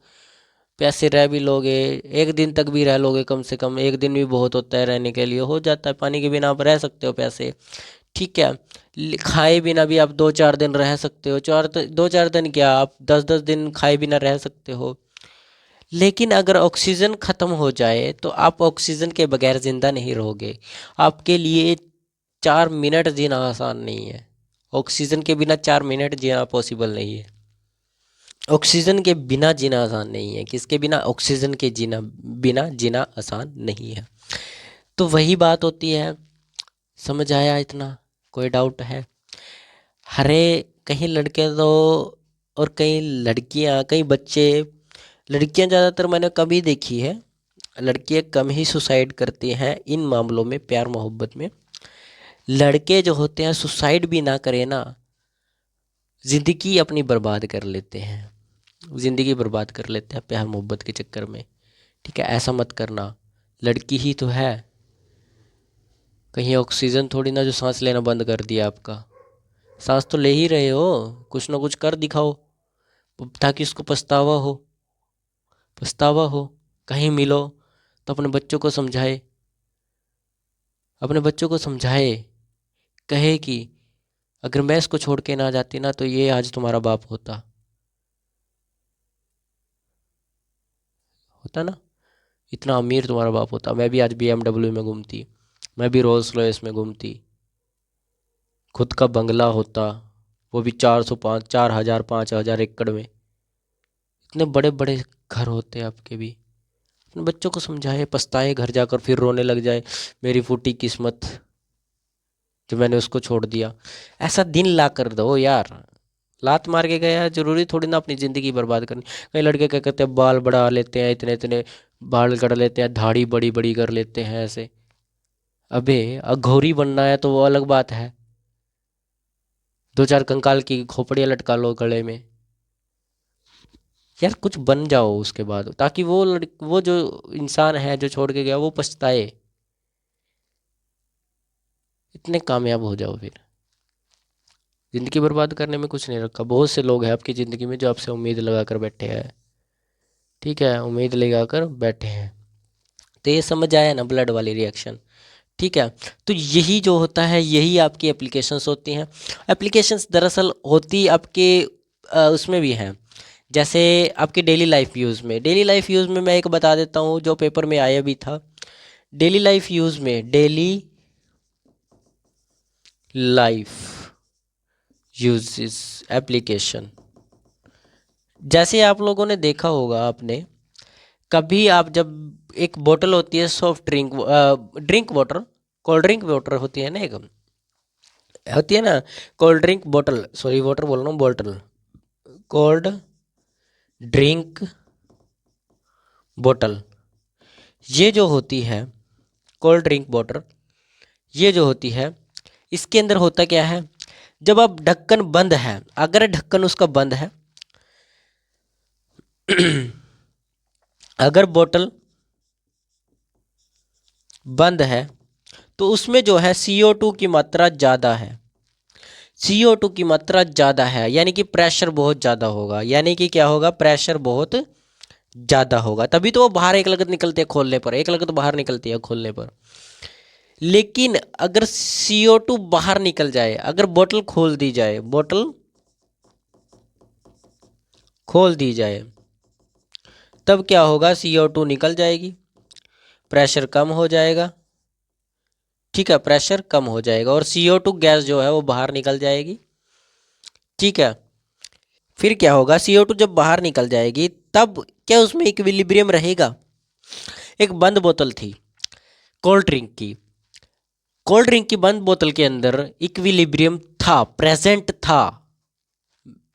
प्यासे रह भी लोगे, 1 दिन तक भी रह लोगे, कम से कम 1 दिन भी बहुत होता है रहने के लिए, हो जाता है, पानी के बिना आप रह सकते हो प्यासे। ठीक है, खाए बिना भी आप 2-4 दिन रह सकते हो, 2-4 दिन क्या, आप 10-10 दिन खाए बिना रह सकते हो। लेकिन अगर ऑक्सीजन ख़त्म हो जाए तो आप ऑक्सीजन के बगैर ज़िंदा नहीं रहोगे। आपके लिए 4 मिनट जीना आसान नहीं है। ऑक्सीजन के बिना 4 मिनट जीना पॉसिबल नहीं है। ऑक्सीजन के बिना जीना आसान नहीं है। किसके बिना? ऑक्सीजन के बिना जीना आसान नहीं है। तो वही बात होती है। समझ आया इतना? कोई डाउट है? हरे कहीं लड़के तो, और कई लड़कियां, कई बच्चे, लड़कियां ज़्यादातर मैंने कभी देखी है, लड़कियां कम ही सुसाइड करती हैं इन मामलों में, प्यार मोहब्बत में। लड़के जो होते हैं सुसाइड भी ना करें ना, ज़िंदगी अपनी बर्बाद कर लेते हैं, ज़िंदगी बर्बाद कर लेते हैं प्यार मोहब्बत के चक्कर में। ठीक है, ऐसा मत करना। लड़की ही तो है, कहीं ऑक्सीजन थोड़ी ना जो सांस लेना बंद कर दिया आपका। सांस तो ले ही रहे हो, कुछ ना कुछ कर दिखाओ ताकि उसको पछतावा हो। कहीं मिलो तो अपने बच्चों को समझाए, कहे कि अगर मैं इसको छोड़ के ना जाती ना तो ये आज तुम्हारा बाप होता होता ना, इतना अमीर तुम्हारा बाप होता, मैं भी आज BMW में घूमती, मैं भी रोल्स रॉयस में घूमती, खुद का बंगला होता, वो भी 4,000 5,000 एकड़ में। इतने बड़े बड़े घर होते आपके भी। अपने बच्चों को समझाए, पछताए घर जाकर, फिर रोने लग जाए, मेरी फूटी किस्मत जो मैंने उसको छोड़ दिया। ऐसा दिन ला कर दो यार। लात मार के गया, जरूरी थोड़ी ना अपनी ज़िंदगी बर्बाद करनी। कई लड़के क्या कहते हैं, बाल बढ़ा लेते हैं, इतने इतने बाल कर लेते हैं, दाढ़ी बड़ी बड़ी कर लेते हैं ऐसे। अबे अघोरी बनना है तो वो अलग बात है, 2-4 कंकाल की खोपड़ियाँ लटका लो गले में। यार कुछ बन जाओ उसके बाद, ताकि वो जो इंसान है जो छोड़ के गया वो पछताए, इतने कामयाब हो जाओ फिर। ज़िंदगी बर्बाद करने में कुछ नहीं रखा। बहुत से लोग हैं आपकी ज़िंदगी में जो आपसे उम्मीद लगा कर बैठे हैं। ठीक है, उम्मीद लगा कर बैठे हैं। तो ये समझ आया ना, ब्लड वाली रिएक्शन। ठीक है, तो यही जो होता है यही आपकी एप्लीकेशंस होती हैं। एप्लीकेशंस दरअसल होती आपके उसमें भी हैं, जैसे आपके डेली लाइफ यूज़ में मैं एक बता देता हूँ जो पेपर में आया भी था। डेली लाइफ यूजेस एप्लीकेशन, जैसे आप लोगों ने देखा होगा, आपने कभी, आप जब एक बोतल होती है soft drink water, cold drink water होती है ना, एक होती है ना कोल्ड ड्रिंक बोतल, सॉरी वाटर बोल रहा हूँ, बोतल, कोल्ड ड्रिंक बोतल, ये जो होती है कोल्ड ड्रिंक वाटर, ये जो होती है, इसके अंदर होता क्या है, जब आप ढक्कन बंद है, अगर ढक्कन उसका बंद है, अगर बोतल बंद है तो उसमें जो है CO2 की मात्रा ज़्यादा है। CO2 की मात्रा ज़्यादा है यानी कि प्रेशर बहुत ज़्यादा होगा, यानी कि क्या होगा, प्रेशर बहुत ज़्यादा होगा, तभी तो वो बाहर एक लगत निकलती है खोलने पर, एक लगत बाहर निकलती है खोलने पर। लेकिन अगर CO2 बाहर निकल जाए, अगर बोतल खोल दी जाए, तब क्या होगा, CO2 निकल जाएगी, प्रेशर कम हो जाएगा। ठीक है, प्रेशर कम हो जाएगा और CO2 गैस जो है वो बाहर निकल जाएगी। ठीक है, फिर क्या होगा, CO2 जब बाहर निकल जाएगी तब क्या उसमें इक्विलिब्रियम रहेगा। एक बंद बोतल थी कोल्ड ड्रिंक की, कोल्ड ड्रिंक की बंद बोतल के अंदर इक्विलिब्रियम था, प्रेजेंट था,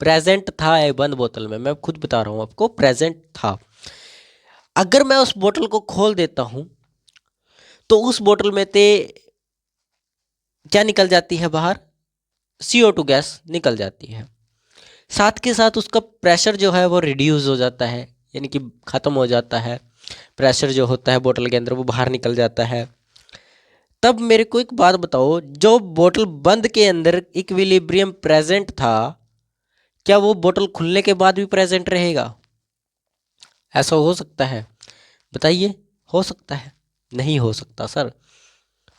प्रेजेंट था एक बंद बोतल में, मैं खुद बता रहा हूँ आपको, प्रेजेंट था। अगर मैं उस बोतल को खोल देता हूं तो उस बोतल में से क्या निकल जाती है बाहर, CO2 गैस निकल जाती है। साथ के साथ उसका प्रेशर जो है वो रिड्यूस हो जाता है, यानी कि ख़त्म हो जाता है। प्रेशर जो होता है बोतल के अंदर वो बाहर निकल जाता है। तब मेरे को एक बात बताओ, जो बोतल बंद के अंदर इक्विलिब्रियम प्रेजेंट था, क्या वो बोतल खुलने के बाद भी प्रेजेंट रहेगा? ऐसा हो सकता है? बताइए, हो सकता है? नहीं हो सकता सर।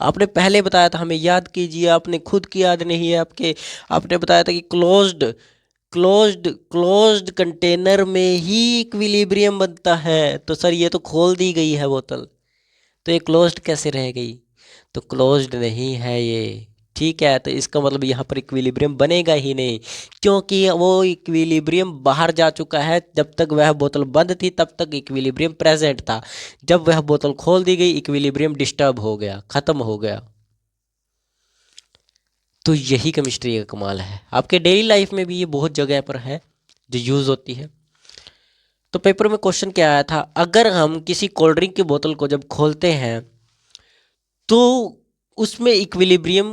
आपने पहले बताया था, हमें याद कीजिए, आपने खुद की याद नहीं है आपके। आपने बताया था कि क्लोज्ड क्लोज्ड क्लोज्ड कंटेनर में ही इक्विलिब्रियम बनता है। तो सर ये तो खोल दी गई है बोतल, तो ये क्लोज्ड कैसे रह गई? तो क्लोज्ड नहीं है ये, ठीक है। तो इसका मतलब यहाँ पर इक्विलिब्रियम बनेगा ही नहीं, क्योंकि वो इक्विलिब्रियम बाहर जा चुका है। जब तक वह बोतल बंद थी तब तक इक्विलिब्रियम प्रेजेंट था। जब वह बोतल खोल दी गई, इक्विलिब्रियम डिस्टर्ब हो गया, ख़त्म हो गया। तो यही केमिस्ट्री का कमाल है। आपके डेली लाइफ में भी ये बहुत जगह पर है जो यूज़ होती है। तो पेपर में क्वेश्चन क्या आया था, अगर हम किसी कोल्ड ड्रिंक की बोतल को जब खोलते हैं तो उसमें इक्विलिब्रियम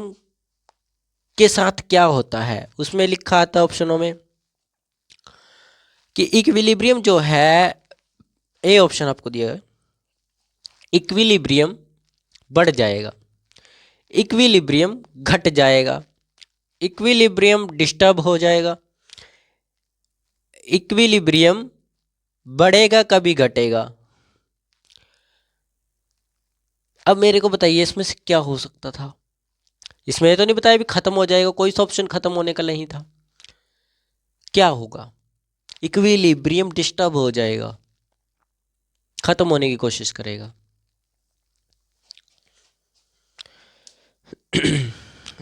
के साथ क्या होता है? उसमें लिखा आता है ऑप्शनों में कि इक्विलिब्रियम जो है, ए ऑप्शन आपको दिया है, इक्विलिब्रियम बढ़ जाएगा, इक्विलिब्रियम घट जाएगा, इक्विलिब्रियम डिस्टर्ब हो जाएगा, इक्विलिब्रियम बढ़ेगा कभी घटेगा। अब मेरे को बताइए इसमें से क्या हो सकता था? इसमें ये तो नहीं बताया भी खत्म हो जाएगा, कोई सा ऑप्शन खत्म होने का नहीं था। क्या होगा? इक्विलिब्रियम डिस्टर्ब हो जाएगा, खत्म होने की कोशिश करेगा।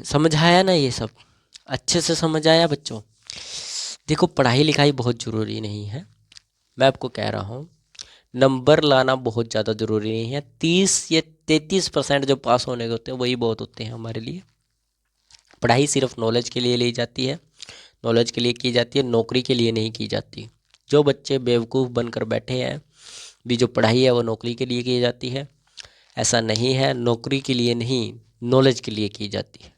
समझ आया ना ये सब? अच्छे से समझ आया बच्चों? देखो, पढ़ाई लिखाई बहुत ज़रूरी नहीं है, मैं आपको कह रहा हूँ। नंबर लाना बहुत ज़्यादा ज़रूरी नहीं है। 30 या 33% जो पास होने के होते हैं वही बहुत होते हैं हमारे लिए। पढ़ाई सिर्फ नॉलेज के लिए ली जाती है, नॉलेज के लिए की जाती है, नौकरी के लिए नहीं की जाती। जो बच्चे बेवकूफ़ बनकर बैठे हैं भी, जो पढ़ाई है वो नौकरी के लिए की जाती है, ऐसा नहीं है। नौकरी के लिए नहीं, नॉलेज के लिए की जाती है,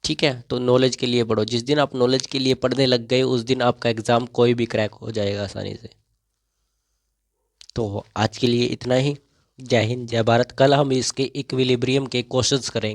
ठीक है। तो नॉलेज के लिए पढ़ो। जिस दिन आप नॉलेज के लिए पढ़ने लग गए उस दिन आपका एग्ज़ाम कोई भी क्रैक हो जाएगा आसानी से। तो आज के लिए इतना ही। जय हिंद, जय भारत। कल हम इसके इक्विलिब्रियम के क्वेश्चंस करेंगे।